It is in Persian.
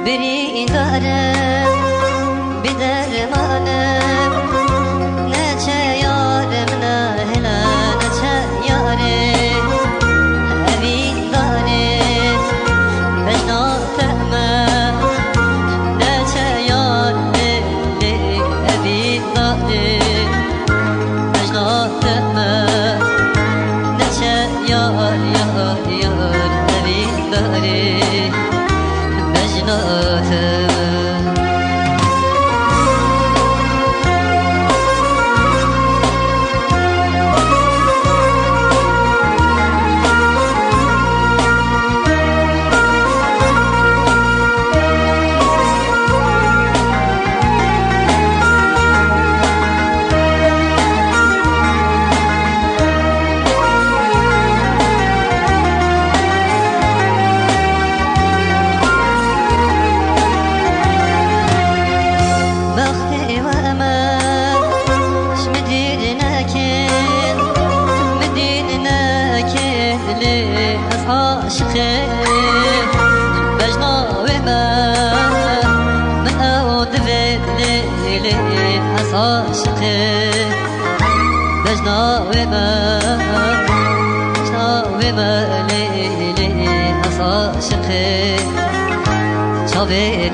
بری دارم بدرمانم نچه یارم نهلا نچه یارم اوی دارم بشناتم نچه یارم اوی دارم بشناتم نچه یار یار یار اوی دارم بشناتم عاشقي بجناوي ما من أود ليلي عاشقي بجناوي ما ليلي عاشقي شاوري